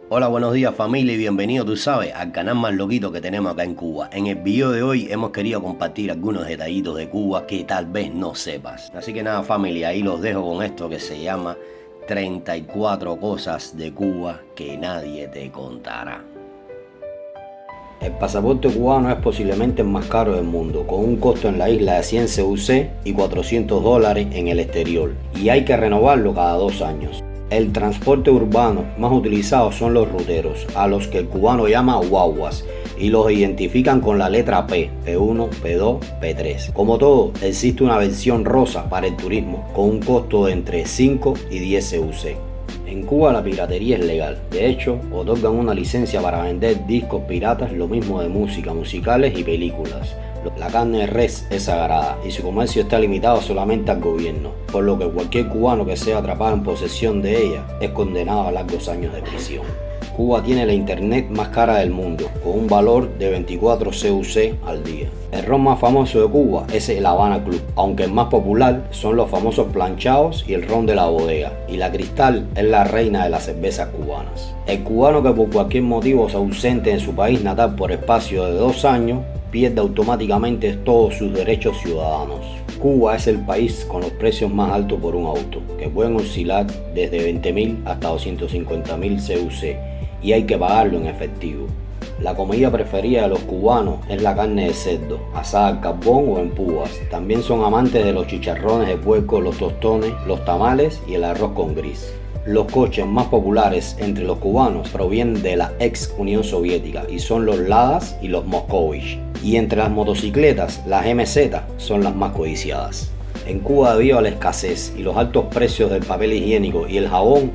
Hola, buenos días familia y bienvenido, tú sabes, al canal más loquito que tenemos acá en Cuba. En el video de hoy hemos querido compartir algunos detallitos de Cuba que tal vez no sepas. Así que nada familia, ahí los dejo con esto que se llama 34 cosas de Cuba que nadie te contará. El pasaporte cubano es posiblemente el más caro del mundo, con un costo en la isla de 100 CUC y $400 en el exterior, y hay que renovarlo cada 2 años. El transporte urbano más utilizado son los ruteros, a los que el cubano llama guaguas, y los identifican con la letra P, P1, P2, P3. Como todo, existe una versión rosa para el turismo, con un costo de entre 5 y 10 CUC. En Cuba la piratería es legal, de hecho, otorgan una licencia para vender discos piratas, lo mismo de música, musicales y películas. La carne de res es sagrada y su comercio está limitado solamente al gobierno, por lo que cualquier cubano que sea atrapado en posesión de ella es condenado a largos años de prisión. Cuba tiene la internet más cara del mundo, con un valor de 24 CUC al día. El ron más famoso de Cuba es el Habana Club, aunque el más popular son los famosos planchados y el ron de la bodega, y la Cristal es la reina de las cervezas cubanas. El cubano que por cualquier motivo se ausente en su país natal por espacio de 2 años, pierde automáticamente todos sus derechos ciudadanos. Cuba es el país con los precios más altos por un auto, que pueden oscilar desde 20.000 hasta 250.000 CUC, y hay que pagarlo en efectivo. La comida preferida de los cubanos es la carne de cerdo, asada al carbón o en púas. También son amantes de los chicharrones de puerco, los tostones, los tamales y el arroz con gris. Los coches más populares entre los cubanos provienen de la ex Unión Soviética y son los Ladas y los Moscovich. Y entre las motocicletas, las MZ son las más codiciadas. En Cuba, debido a la escasez y los altos precios del papel higiénico y el jabón,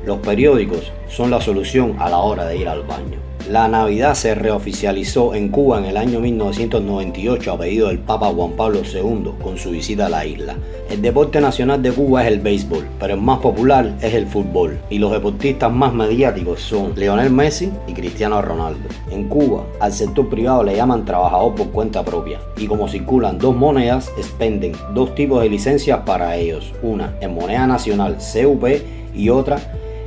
los periódicos son la solución a la hora de ir al baño. La Navidad se reoficializó en Cuba en el año 1998 a pedido del Papa Juan Pablo II con su visita a la isla. El deporte nacional de Cuba es el béisbol, pero el más popular es el fútbol, y los deportistas más mediáticos son Lionel Messi y Cristiano Ronaldo. En Cuba, al sector privado le llaman trabajador por cuenta propia, y como circulan 2 monedas, expenden 2 tipos de licencias para ellos, una en moneda nacional CUP y otra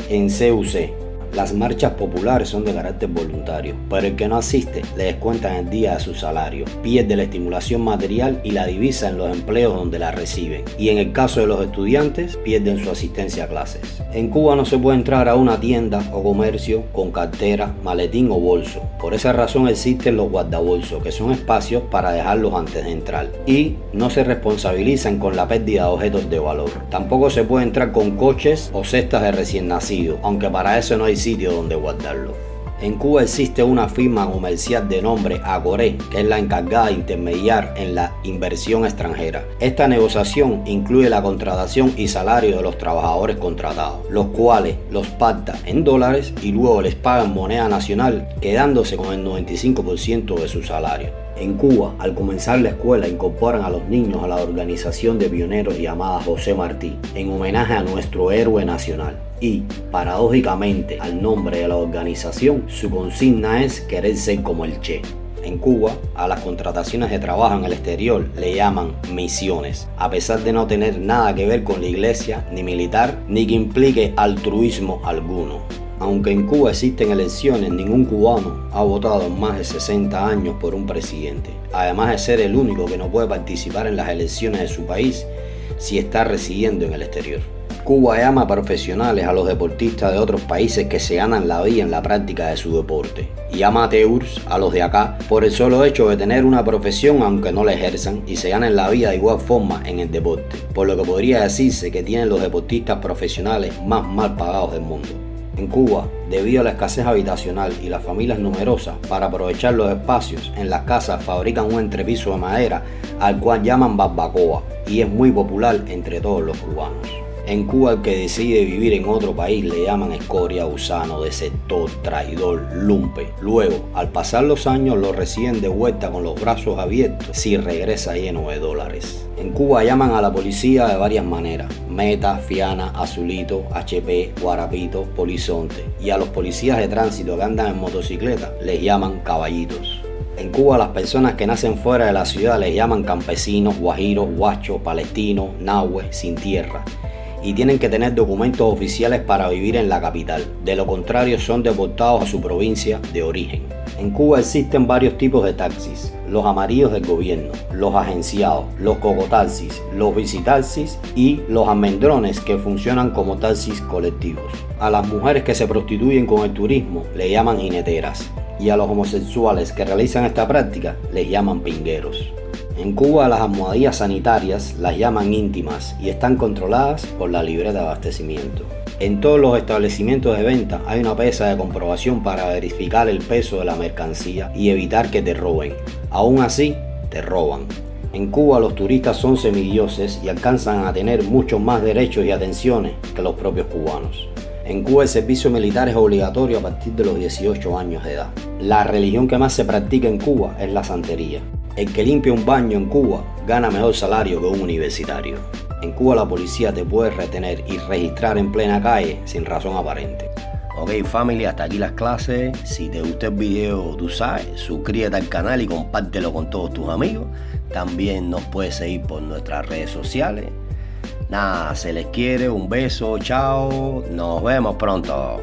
en CUC. Las marchas populares son de carácter voluntario, pero el que no asiste le descuentan el día de su salario, pierde la estimulación material y la divisa en los empleos donde la reciben, y en el caso de los estudiantes pierden su asistencia a clases. En Cuba no se puede entrar a una tienda o comercio con cartera, maletín o bolso. Por esa razón existen los guardabolsos, que son espacios para dejarlos antes de entrar, y no se responsabilizan con la pérdida de objetos de valor. Tampoco se puede entrar con coches o cestas de recién nacido, aunque para eso no hay sitio donde guardarlo. En Cuba existe una firma comercial de nombre Acoré, que es la encargada de intermediar en la inversión extranjera. Esta negociación incluye la contratación y salario de los trabajadores contratados, los cuales los pacta en dólares y luego les pagan moneda nacional, quedándose con el 95% de su salario. En Cuba, al comenzar la escuela, incorporan a los niños a la organización de pioneros llamada José Martí, en homenaje a nuestro héroe nacional. Y, paradójicamente, al nombre de la organización, su consigna es querer ser como el Che. En Cuba, a las contrataciones de trabajo en el exterior le llaman misiones, a pesar de no tener nada que ver con la iglesia, ni militar, ni que implique altruismo alguno. Aunque en Cuba existen elecciones, ningún cubano ha votado en más de 60 años por un presidente, además de ser el único que no puede participar en las elecciones de su país si está residiendo en el exterior. Cuba llama profesionales a los deportistas de otros países que se ganan la vida en la práctica de su deporte, y amateurs a los de acá por el solo hecho de tener una profesión aunque no la ejerzan y se ganan la vida de igual forma en el deporte, por lo que podría decirse que tienen los deportistas profesionales más mal pagados del mundo. En Cuba, debido a la escasez habitacional y las familias numerosas, para aprovechar los espacios, en las casas fabrican un entrepiso de madera al cual llaman barbacoa, y es muy popular entre todos los cubanos. En Cuba, el que decide vivir en otro país le llaman escoria, gusano, desertor, traidor, lumpe. Luego, al pasar los años, lo reciben de vuelta con los brazos abiertos si regresa lleno de dólares. En Cuba llaman a la policía de varias maneras: Meta, Fiana, Azulito, HP, Guarapito, Polizonte. Y a los policías de tránsito que andan en motocicleta les llaman caballitos. En Cuba, a las personas que nacen fuera de la ciudad les llaman campesinos, guajiros, guachos, palestinos, nahues, sin tierra. y tienen que tener documentos oficiales para vivir en la capital. De lo contrario, son deportados a su provincia de origen. En Cuba existen varios tipos de taxis: los amarillos del gobierno, los agenciados, los cocotaxis, los visitaxis y los almendrones, que funcionan como taxis colectivos. A las mujeres que se prostituyen con el turismo le llaman jineteras, y a los homosexuales que realizan esta práctica les llaman pingueros. En Cuba las almohadillas sanitarias las llaman íntimas y están controladas por la libreta de abastecimiento. En todos los establecimientos de venta hay una pesa de comprobación para verificar el peso de la mercancía y evitar que te roben. Aún así, te roban. En Cuba los turistas son semidioses y alcanzan a tener muchos más derechos y atenciones que los propios cubanos. En Cuba el servicio militar es obligatorio a partir de los 18 años de edad. La religión que más se practica en Cuba es la santería. El que limpia un baño en Cuba gana mejor salario que un universitario. En Cuba la policía te puede retener y registrar en plena calle sin razón aparente. Ok familia, hasta aquí las clases. Si te gustó el video, tú sabes, suscríbete al canal y compártelo con todos tus amigos. También nos puedes seguir por nuestras redes sociales. Nada, se les quiere, un beso, chao, nos vemos pronto.